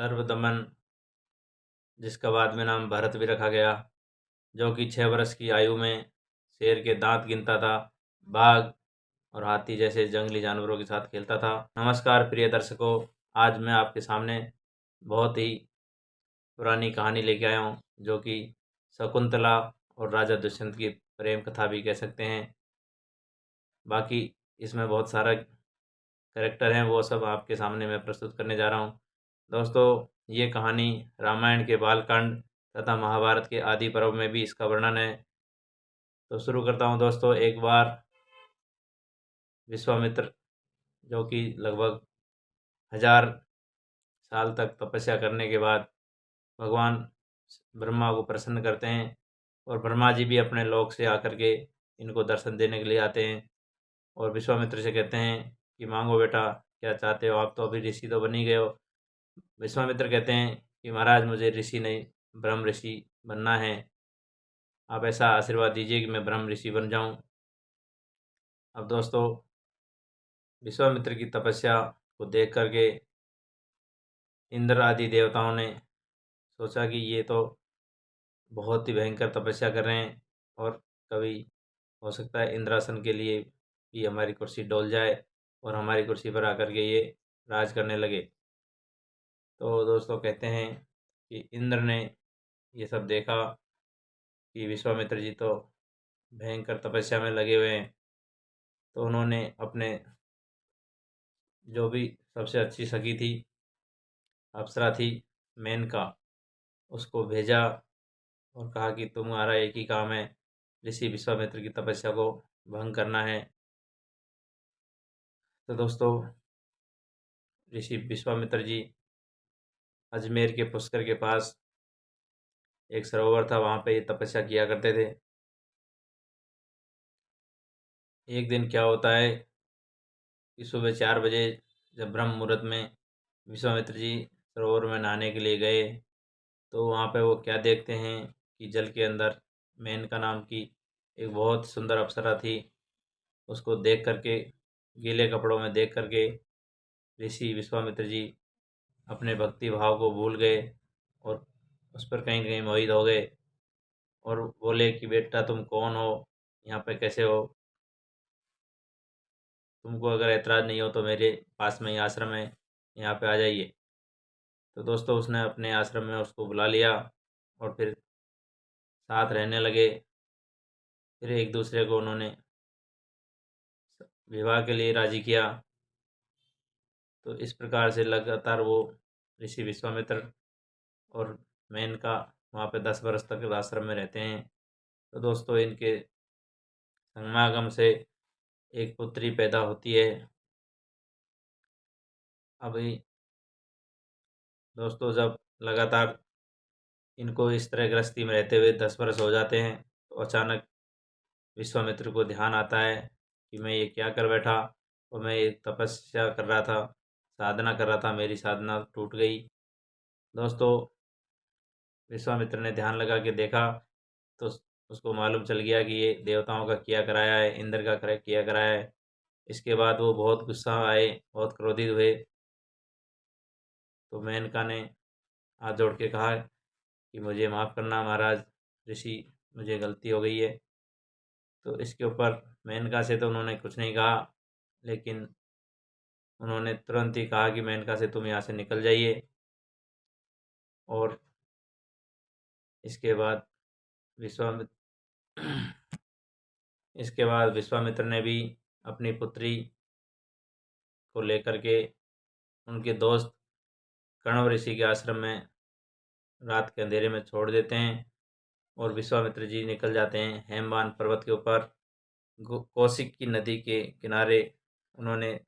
सर्वदमन, जिसका बाद में नाम भरत भी रखा गया, जो कि 6 वर्ष की आयु में शेर के दांत गिनता था, बाघ और हाथी जैसे जंगली जानवरों के साथ खेलता था। नमस्कार प्रिय दर्शकों, आज मैं आपके सामने बहुत ही पुरानी कहानी लेके आया हूँ, जो कि शकुंतला और राजा दुष्यंत की प्रेम कथा भी कह सकते हैं। बाकी इसमें बहुत सारा कैरेक्टर हैं, वो सब आपके सामने मैं प्रस्तुत करने जा रहा हूँ। दोस्तों, ये कहानी रामायण के बालकांड तथा महाभारत के आदि पर्व में भी इसका वर्णन है। तो शुरू करता हूँ दोस्तों। एक बार विश्वामित्र, जो कि लगभग 1000 साल तक तपस्या करने के बाद भगवान ब्रह्मा को प्रसन्न करते हैं, और ब्रह्मा जी भी अपने लोक से आकर के इनको दर्शन देने के लिए आते हैं और विश्वामित्र से कहते हैं कि मांगो बेटा, क्या चाहते हो? आप तो अभी ऋषि तो बन ही गए हो। विश्वामित्र कहते हैं कि महाराज, मुझे ऋषि नहीं, ब्रह्म ऋषि बनना है। आप ऐसा आशीर्वाद दीजिए कि मैं ब्रह्म ऋषि बन जाऊं। अब दोस्तों, विश्वामित्र की तपस्या को देख करके इंद्र आदि देवताओं ने सोचा कि ये तो बहुत ही भयंकर तपस्या कर रहे हैं, और कभी हो सकता है इंद्रासन के लिए भी हमारी कुर्सी डोल जाए और हमारी कुर्सी पर आकर के ये राज करने लगे। तो दोस्तों, कहते हैं कि इंद्र ने ये सब देखा कि विश्वामित्र जी तो भयंकर तपस्या में लगे हुए हैं, तो उन्होंने अपने जो भी सबसे अच्छी सखी थी, अप्सरा थी, मेनका, उसको भेजा और कहा कि तुम्हारा एक ही काम है, ऋषि विश्वामित्र की तपस्या को भंग करना है। तो दोस्तों, ऋषि विश्वामित्र जी अजमेर के पुष्कर के पास एक सरोवर था, वहाँ पे ये तपस्या किया करते थे। एक दिन क्या होता है कि सुबह 4 बजे जब ब्रह्म मुहूर्त में विश्वामित्र जी सरोवर में नहाने के लिए गए, तो वहाँ पे वो क्या देखते हैं कि जल के अंदर मेनका नाम की एक बहुत सुंदर अप्सरा थी। उसको देख करके, गीले कपड़ों में देख करके, ऋषि विश्वामित्र जी अपने भक्ति भाव को भूल गए और उस पर कहीं कहीं मोहित हो गए, और बोले कि बेटा, तुम कौन हो, यहाँ पे कैसे हो? तुमको अगर ऐतराज़ नहीं हो तो मेरे पास में ही आश्रम है, यहाँ पे आ जाइए। तो दोस्तों, उसने अपने आश्रम में उसको बुला लिया और फिर साथ रहने लगे। फिर एक दूसरे को उन्होंने विवाह के लिए राजी किया। तो इस प्रकार से लगातार वो ऋषि विश्वामित्र और मेनका वहाँ पे 10 वर्ष तक आश्रम में रहते हैं। तो दोस्तों, इनके समागम से एक पुत्री पैदा होती है। अभी दोस्तों, जब लगातार इनको इस तरह गृहस्थी में रहते हुए 10 वर्ष हो जाते हैं, तो अचानक विश्वामित्र को ध्यान आता है कि मैं ये क्या कर बैठा, और मैं ये तपस्या कर रहा था, साधना कर रहा था, मेरी साधना टूट गई। दोस्तों, विश्वामित्र ने ध्यान लगा के देखा, तो उसको मालूम चल गया कि ये देवताओं का किया कराया है, इंद्र का किया कराया है। इसके बाद वो बहुत गुस्सा आए, बहुत क्रोधित हुए। तो मेनका ने हाथ जोड़ के कहा कि मुझे माफ़ करना महाराज ऋषि, मुझे गलती हो गई है। तो इसके ऊपर मेनका से तो उन्होंने कुछ नहीं कहा, लेकिन उन्होंने तुरंत ही कहा कि मेनका से तुम यहाँ से निकल जाइए। और इसके बाद विश्वामित्र इसके बाद विश्वामित्र ने भी अपनी पुत्री को लेकर के उनके दोस्त कण्व ऋषि के आश्रम में रात के अंधेरे में छोड़ देते हैं, और विश्वामित्र जी निकल जाते हैं हेमवान पर्वत के ऊपर। कौशिक की नदी के किनारे उन्होंने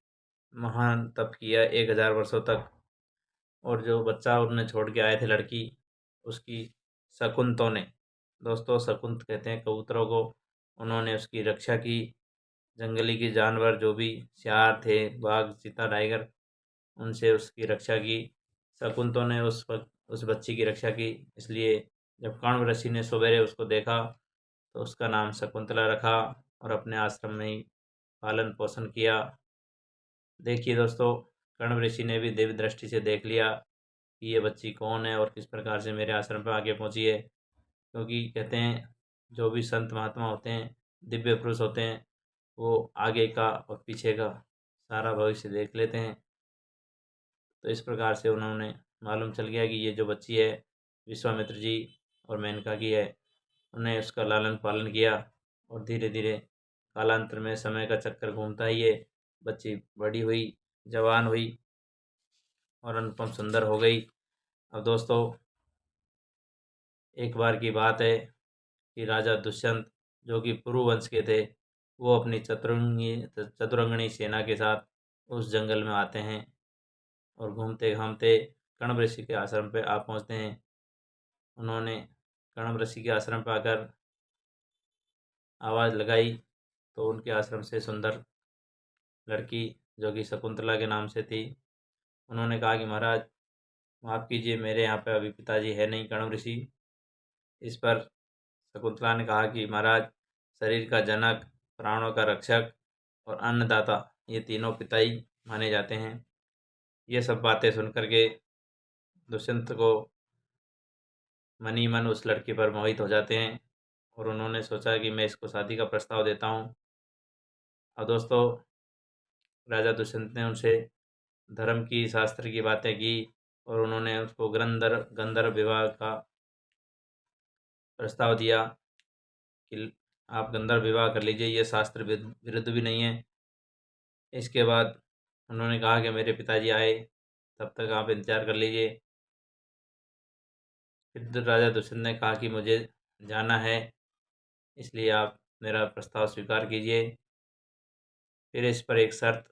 महान तप किया 1000 वर्षों तक। और जो बच्चा उन्होंने छोड़ के आए थे, लड़की, उसकी शकुंतों ने, दोस्तों शकुंत कहते हैं कबूतरों को, उन्होंने उसकी रक्षा की। जंगली के जानवर जो भी सियार थे, बाघ, चीता, टाइगर, उनसे उसकी रक्षा की। शकुंतों ने उस बच्ची की रक्षा की। इसलिए जब कण्व ऋषि ने सवेरे उसको देखा, तो उसका नाम शकुंतला रखा और अपने आश्रम में ही पालन पोषण किया। देखिए दोस्तों, कण्व ऋषि ने भी दिव्य दृष्टि से देख लिया कि ये बच्ची कौन है और किस प्रकार से मेरे आश्रम पर आके पहुंची है। क्योंकि कहते हैं जो भी संत महात्मा होते हैं, दिव्य पुरुष होते हैं, वो आगे का और पीछे का सारा भविष्य देख लेते हैं। तो इस प्रकार से उन्होंने मालूम चल गया कि ये जो बच्ची है विश्वामित्र जी और मेनका की है। उन्हें उसका लालन पालन किया और धीरे धीरे कालांतर में समय का चक्कर घूमता ही ये बच्ची बड़ी हुई, जवान हुई और अनुपम सुंदर हो गई। अब दोस्तों, एक बार की बात है कि राजा दुष्यंत, जो कि पुरु वंश के थे, वो अपनी चतुरंगनी सेना के साथ उस जंगल में आते हैं और घूमते घामते कण्व ऋषि के आश्रम पर आ पहुँचते हैं। उन्होंने कण्व ऋषि के आश्रम पर आकर आवाज़ लगाई तो उनके आश्रम से सुंदर लड़की, जो कि शकुंतला के नाम से थी, उन्होंने कहा कि महाराज माफ़ कीजिए, मेरे यहाँ पे अभी पिताजी है नहीं, कण्व ऋषि। इस पर शकुंतला ने कहा कि महाराज, शरीर का जनक, प्राणों का रक्षक और अन्नदाता, ये तीनों पिता ही माने जाते हैं। ये सब बातें सुन करके दुष्यंत को मन ही मन उस लड़की पर मोहित हो जाते हैं और उन्होंने सोचा कि मैं इसको शादी का प्रस्ताव देता हूँ। अब दोस्तों, राजा दुष्यंत ने उनसे धर्म की, शास्त्र की बातें की और उन्होंने उसको गंधर्व विवाह का प्रस्ताव दिया कि आप गंधर्व विवाह कर लीजिए, ये शास्त्र विरुद्ध भी नहीं है। इसके बाद उन्होंने कहा कि मेरे पिताजी आए, तब तक आप इंतज़ार कर लीजिए। फिर राजा दुष्यंत ने कहा कि मुझे जाना है, इसलिए आप मेरा प्रस्ताव स्वीकार कीजिए। फिर इस पर एक शर्त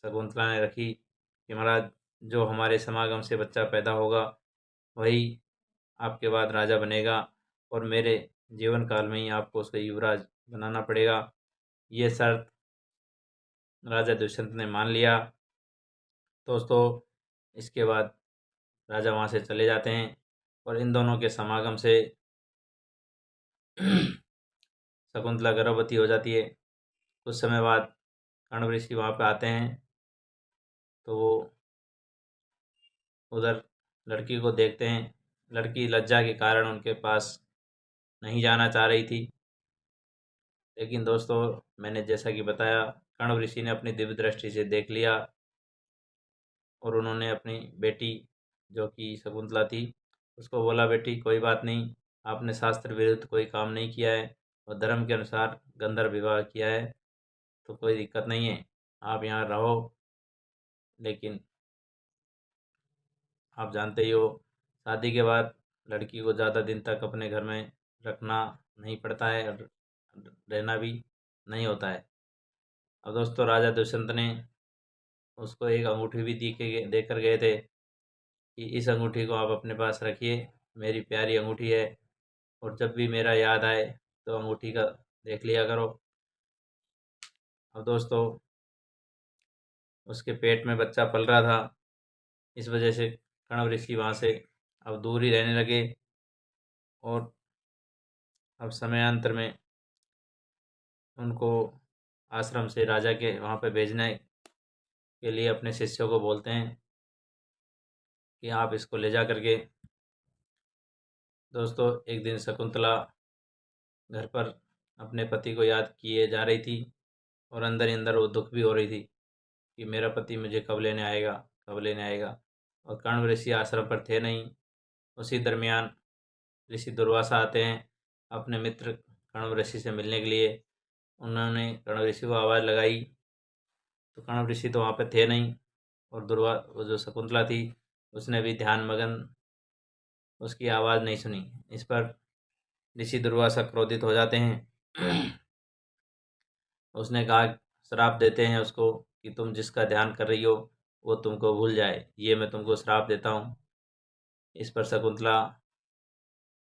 शकुंतला ने रखी कि महाराज, जो हमारे समागम से बच्चा पैदा होगा वही आपके बाद राजा बनेगा और मेरे जीवन काल में ही आपको उसका युवराज बनाना पड़ेगा। ये शर्त राजा दुष्यंत ने मान लिया। दोस्तों, इसके बाद राजा वहाँ से चले जाते हैं और इन दोनों के समागम से शकुंतला गर्भवती हो जाती है। कुछ समय बाद कण्व ऋषि वहाँ पे आते हैं तो वो उधर लड़की को देखते हैं। लड़की लज्जा के कारण उनके पास नहीं जाना चाह रही थी, लेकिन दोस्तों, मैंने जैसा कि बताया, कण्व ऋषि ने अपनी दिव्य दृष्टि से देख लिया और उन्होंने अपनी बेटी, जो कि शकुंतला थी, उसको बोला, बेटी कोई बात नहीं, आपने शास्त्र विरुद्ध कोई काम नहीं किया है और धर्म के अनुसार गंधर्व विवाह किया है, तो कोई दिक्कत नहीं है, आप यहाँ रहो। लेकिन आप जानते ही हो, शादी के बाद लड़की को ज़्यादा दिन तक अपने घर में रखना नहीं पड़ता है और रहना भी नहीं होता है। अब दोस्तों, राजा दुष्यंत ने उसको एक अंगूठी भी दे कर गए थे कि इस अंगूठी को आप अपने पास रखिए, मेरी प्यारी अंगूठी है और जब भी मेरा याद आए तो अंगूठी का देख लिया करो। अब दोस्तों, उसके पेट में बच्चा पल रहा था, इस वजह से कण्व ऋषि वहाँ से अब दूर ही रहने लगे और अब समयांतर में उनको आश्रम से राजा के वहाँ पे भेजने के लिए अपने शिष्यों को बोलते हैं कि आप इसको ले जा करके। दोस्तों, एक दिन शकुंतला घर पर अपने पति को याद किए जा रही थी और अंदर ही अंदर वो दुख भी हो रही थी कि मेरा पति मुझे कब लेने आएगा, कब लेने आएगा। और कण्व ऋषि आश्रम पर थे नहीं। उसी दरमियान ऋषि दुर्वासा आते हैं अपने मित्र कण्व ऋषि से मिलने के लिए। उन्होंने कण्व ऋषि को आवाज़ लगाई तो कण्व ऋषि तो वहाँ पे थे नहीं और वो जो शकुंतला थी, उसने भी ध्यान मगन उसकी आवाज़ नहीं सुनी। इस पर ऋषि दुर्वासा क्रोधित हो जाते हैं। उसने कहा, श्राप देते हैं उसको कि तुम जिसका ध्यान कर रही हो वो तुमको भूल जाए, ये मैं तुमको श्राप देता हूँ। इस पर शकुंतला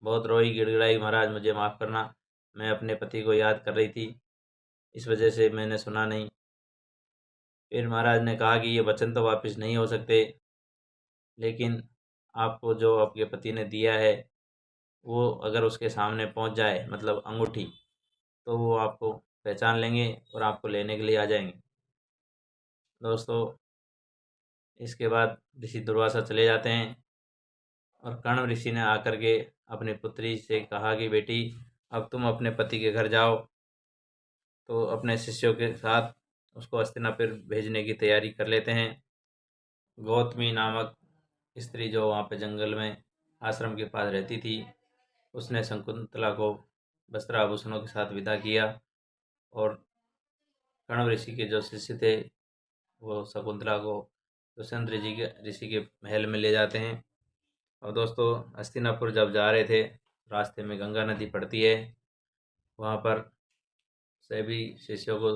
बहुत रोई, गिड़गिड़ाई, महाराज मुझे माफ़ करना, मैं अपने पति को याद कर रही थी, इस वजह से मैंने सुना नहीं। फिर महाराज ने कहा कि ये वचन तो वापस नहीं हो सकते, लेकिन आपको जो आपके पति ने दिया है वो अगर उसके सामने पहुंच जाए, मतलब अंगूठी, तो वो आपको पहचान लेंगे और आपको लेने के लिए आ जाएंगे। दोस्तों, इसके बाद ऋषि दुर्वासा चले जाते हैं और कण्व ऋषि ने आकर के अपनी पुत्री से कहा कि बेटी अब तुम अपने पति के घर जाओ। तो अपने शिष्यों के साथ उसको हस्तिनापुर भेजने की तैयारी कर लेते हैं। गौतमी नामक स्त्री जो वहाँ पे जंगल में आश्रम के पास रहती थी, उसने शकुंतला को वस्त्र आभूषणों के साथ विदा किया और कण्व ऋषि के जो शिष्य थे वो शकुंतला को दुष्यंत ऋषि के महल में ले जाते हैं। और दोस्तों, हस्तिनापुर जब जा रहे थे, रास्ते में गंगा नदी पड़ती है। वहाँ पर सभी शिष्यों को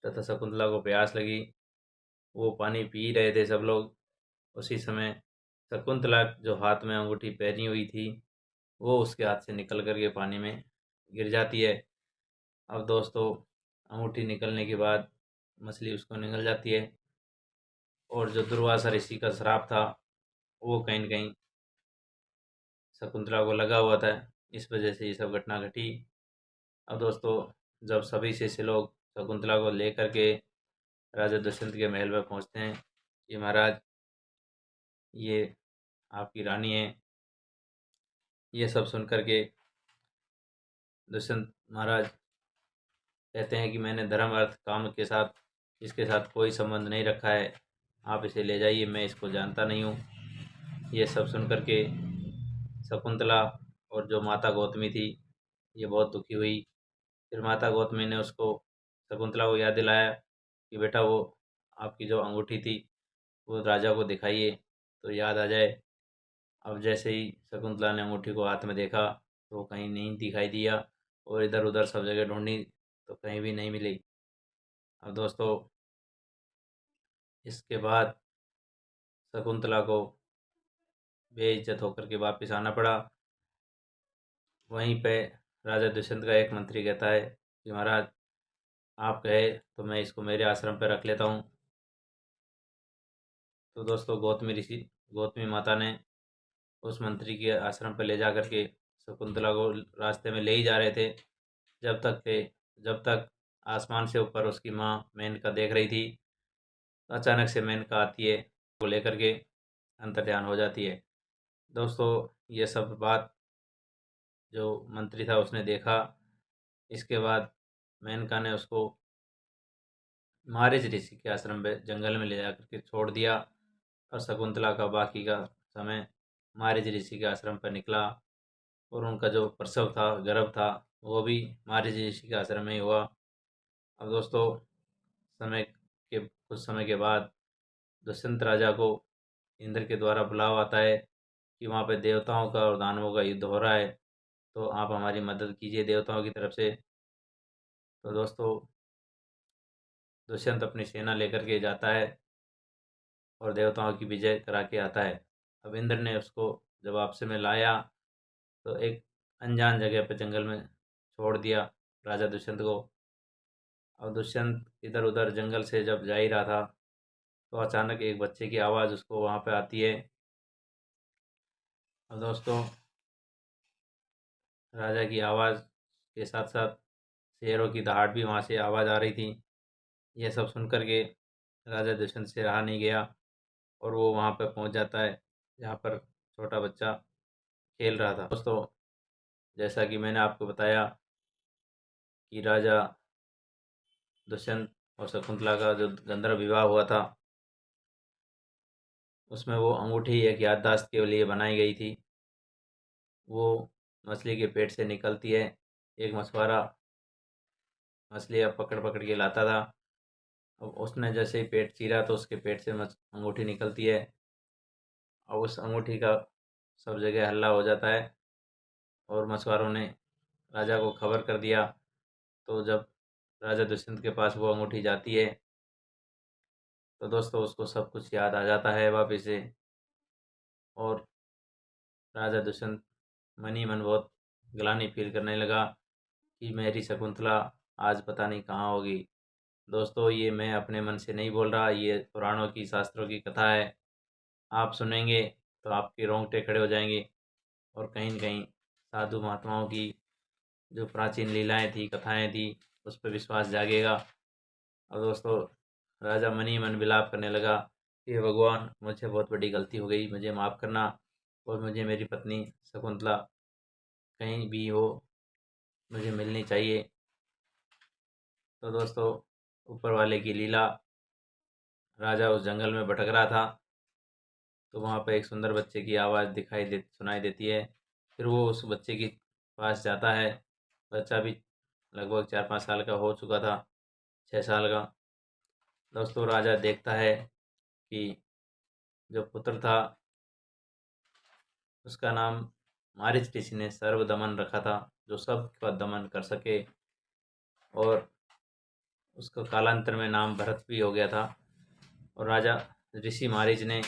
तथा शकुंतला को प्यास लगी। वो पानी पी रहे थे सब लोग। उसी समय शकुंतला जो हाथ में अंगूठी पहनी हुई थी वो उसके हाथ से निकल करके पानी में गिर जाती है। अब दोस्तों, अंगूठी निकलने के बाद मछली उसको निगल जाती है और जो दुर्वासा ऋषि का श्राप था वो कहीं न कहीं शकुंतला को लगा हुआ था। इस वजह से ये सब घटना घटी। अब दोस्तों, जब सभी शिष्य लोग शकुंतला को लेकर के राजा दुष्यंत के महल में पहुंचते हैं कि महाराज, ये आपकी रानी है। ये सब सुन करके दुष्यंत महाराज कहते हैं कि मैंने धर्म अर्थ काम के साथ इसके साथ कोई संबंध नहीं रखा है, आप इसे ले जाइए, मैं इसको जानता नहीं हूँ। ये सब सुन करके शकुंतला और जो माता गौतमी थी ये बहुत दुखी हुई। फिर माता गौतमी ने उसको शकुंतला को याद दिलाया कि बेटा, वो आपकी जो अंगूठी थी वो राजा को दिखाइए तो याद आ जाए। अब जैसे ही शकुंतला ने अंगूठी को हाथ में देखा तो वो कहीं नहीं दिखाई दिया और इधर उधर सब जगह ढूंढी तो कहीं भी नहीं मिली। अब दोस्तों, इसके बाद शकुंतला को बेइज्जत होकर के वापस आना पड़ा। वहीं पे राजा दुष्यंत का एक मंत्री कहता है कि महाराज, आप कहे तो मैं इसको मेरे आश्रम पर रख लेता हूँ। तो दोस्तों, गौतमी माता ने उस मंत्री के आश्रम पर ले जा कर के शकुंतला को रास्ते में ले ही जा रहे थे, जब तक आसमान से ऊपर उसकी माँ मेनका देख रही थी। अचानक से मेनका आती है, को लेकर के अंतर्ध्यान हो जाती है। दोस्तों, ये सब बात जो मंत्री था उसने देखा। इसके बाद मेनका ने उसको मारीच ऋषि के आश्रम पे जंगल में ले जाकर के छोड़ दिया और शकुंतला का बाकी का समय मारीच ऋषि के आश्रम पर निकला और उनका जो प्रसव था, गर्भ था, वो भी मारीच ऋषि के आश्रम में ही हुआ। अब दोस्तों, कुछ समय के बाद दुष्यंत राजा को इंद्र के द्वारा बुलावा आता है कि वहाँ पे देवताओं का और दानवों का युद्ध हो रहा है, तो आप हमारी मदद कीजिए देवताओं की तरफ से। तो दोस्तों, दुष्यंत अपनी सेना लेकर के जाता है और देवताओं की विजय करा के आता है। अब इंद्र ने उसको जब आपसे में लाया तो एक अनजान जगह पर जंगल में छोड़ दिया राजा दुष्यंत को। अब दुष्यंत इधर उधर जंगल से जब जा ही रहा था तो अचानक एक बच्चे की आवाज़ उसको वहाँ पे आती है। और दोस्तों, राजा की आवाज़ के साथ साथ शेरों की दहाड़ भी वहाँ से आवाज़ आ रही थी। यह सब सुन कर के राजा दुष्यंत से रहा नहीं गया और वो वहाँ पर पहुँच जाता है जहाँ पर छोटा बच्चा खेल रहा था। दोस्तों, जैसा कि मैंने आपको बताया कि राजा दुष्यंत और शकुंतला का जो गंधर्व विवाह हुआ था उसमें वो अंगूठी एक याददाश्त के लिए बनाई गई थी। वो मछली के पेट से निकलती है। एक मछुआरा मछलियाँ पकड़ पकड़ के लाता था। अब उसने जैसे ही पेट चीरा तो उसके पेट से अंगूठी निकलती है और उस अंगूठी का सब जगह हल्ला हो जाता है और मछुआरों ने राजा को खबर कर दिया। तो जब राजा दुष्यंत के पास वो अंगूठी जाती है तो दोस्तों उसको सब कुछ याद आ जाता है वापस से और राजा दुष्यंत मन ही मन बहुत ग्लानि फील करने लगा कि मेरी शकुंतला आज पता नहीं कहाँ होगी। दोस्तों, ये मैं अपने मन से नहीं बोल रहा, ये पुराणों की शास्त्रों की कथा है। आप सुनेंगे तो आपके रोंगटे खड़े हो जाएंगे और कहीं न कहीं साधु महात्माओं की जो प्राचीन लीलाएं थी, कथाएं थी, उस पर विश्वास जागेगा। और दोस्तों, राजा मन ही मन विलाप करने लगा कि भगवान मुझे बहुत बड़ी गलती हो गई, मुझे माफ़ करना और मुझे मेरी पत्नी शकुंतला कहीं भी हो मुझे मिलनी चाहिए। तो दोस्तों, ऊपर वाले की लीला, राजा उस जंगल में भटक रहा था तो वहाँ पे एक सुंदर बच्चे की आवाज़ सुनाई देती है। फिर वो उस बच्चे के पास जाता है। बच्चा भी लगभग 4-5 साल का हो चुका था, 6 साल का। दोस्तों, राजा देखता है कि जो पुत्र था उसका नाम मारीच ऋषि ने सर्वदमन रखा था, जो सबका दमन कर सके, और उसका कालांतर में नाम भरत भी हो गया था। और राजा ऋषि मारीच ने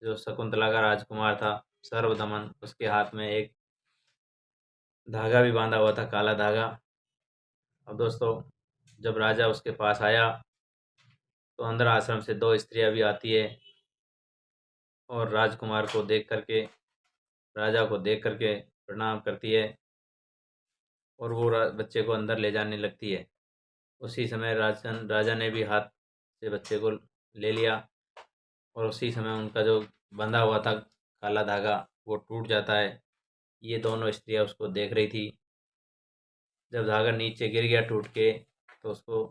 जो शकुंतला का राजकुमार था सर्वदमन, उसके हाथ में एक धागा भी बांधा हुआ था, काला धागा। अब दोस्तों, जब राजा उसके पास आया तो अंदर आश्रम से 2 स्त्रियां भी आती है और राजकुमार को देख करके, राजा को देख करके प्रणाम करती है और वो बच्चे को अंदर ले जाने लगती है। उसी समय राजा ने भी हाथ से बच्चे को ले लिया और उसी समय उनका जो बंधा हुआ था काला धागा वो टूट जाता है। ये दोनों स्त्रियां उसको देख रही थी। जब धागा नीचे गिर गया टूट के तो उसको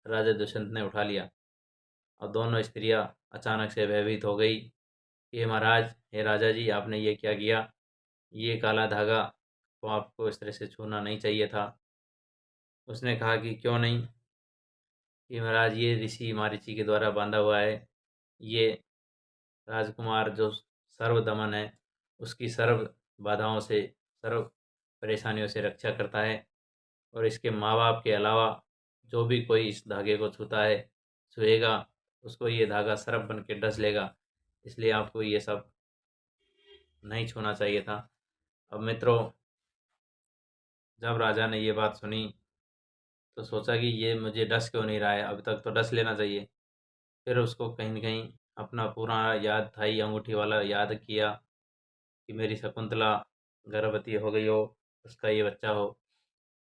राजा दुष्यंत ने उठा लिया और दोनों स्त्रियां अचानक से भयभीत हो गई। हे महाराज, हे राजा जी, आपने ये क्या किया? ये काला धागा तो आपको इस तरह से छूना नहीं चाहिए था। उसने कहा कि क्यों नहीं? कि महाराज, ये ऋषि मारीची के द्वारा बांधा हुआ है। ये राजकुमार जो सर्वदमन है उसकी सर्व बाधाओं से, सर्व परेशानियों से रक्षा करता है और इसके माँ बाप के अलावा जो भी कोई इस धागे को छूता है, छुएगा, उसको ये धागा सर्प बन के डस लेगा। इसलिए आपको ये सब नहीं छूना चाहिए था। अब मित्रों, जब राजा ने ये बात सुनी तो सोचा कि ये मुझे डस क्यों नहीं रहा है, अभी तक तो डस लेना चाहिए। फिर उसको कहीं न कहीं अपना पूरा याद था ही, अंगूठी वाला याद किया कि मेरी शकुंतला गर्भवती हो गई हो, उसका ये बच्चा हो।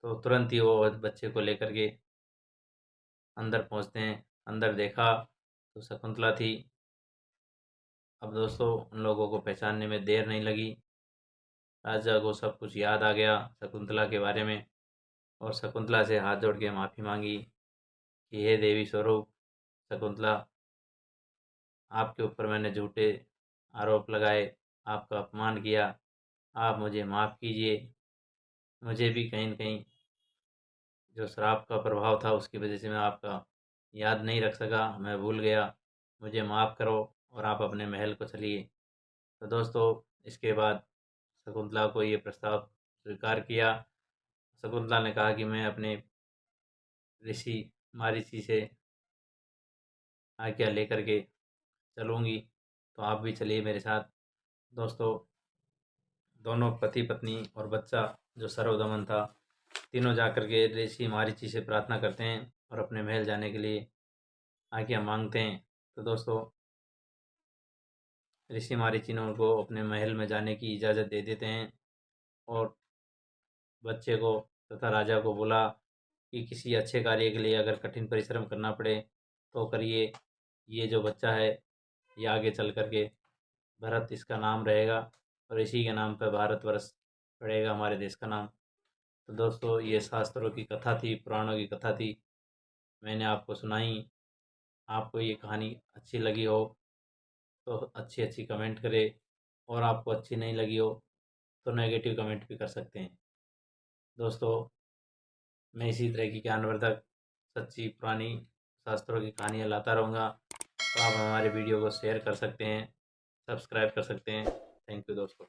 तो तुरंत ही वो बच्चे को लेकर के अंदर पहुँचते हैं। अंदर देखा तो शकुंतला थी। अब दोस्तों, उन लोगों को पहचानने में देर नहीं लगी। राजा को सब कुछ याद आ गया शकुंतला के बारे में और शकुंतला से हाथ जोड़ के माफ़ी मांगी कि हे देवी स्वरूप शकुंतला, आपके ऊपर मैंने झूठे आरोप लगाए, आपका अपमान किया, आप मुझे माफ़ कीजिए। मुझे भी कहीं न कहीं जो श्राप का प्रभाव था उसकी वजह से मैं आपका याद नहीं रख सका, मैं भूल गया। मुझे माफ़ करो और आप अपने महल को चलिए। तो दोस्तों, इसके बाद शकुंतला को ये प्रस्ताव स्वीकार किया। शकुंतला ने कहा कि मैं अपने ऋषि मारीची से आज्ञा लेकर के चलूँगी, तो आप भी चलिए मेरे साथ। दोस्तों, दोनों पति पत्नी और बच्चा जो सर्वदमन था, तीनों जाकर के ऋषि मारीची से प्रार्थना करते हैं और अपने महल जाने के लिए आज्ञा मांगते हैं। तो दोस्तों, ऋषि मारीची ने उनको अपने महल में जाने की इजाज़त दे देते हैं और बच्चे को तथा राजा को बोला कि किसी अच्छे कार्य के लिए अगर कठिन परिश्रम करना पड़े तो करिए। ये जो बच्चा है ये आगे चल कर के भरत इसका नाम रहेगा और इसी के नाम पर भारतवर्ष पड़ेगा, हमारे देश का नाम। तो दोस्तों, ये शास्त्रों की कथा थी, पुराणों की कथा थी, मैंने आपको सुनाई। आपको ये कहानी अच्छी लगी हो तो अच्छी अच्छी कमेंट करें और आपको अच्छी नहीं लगी हो तो नेगेटिव कमेंट भी कर सकते हैं। दोस्तों, मैं इसी तरह की ज्ञानवर्धक सच्ची पुरानी शास्त्रों की कहानियाँ लाता रहूँगा। तो आप हमारे वीडियो को शेयर कर सकते हैं, सब्सक्राइब कर सकते हैं। थैंक यू दोस्तों।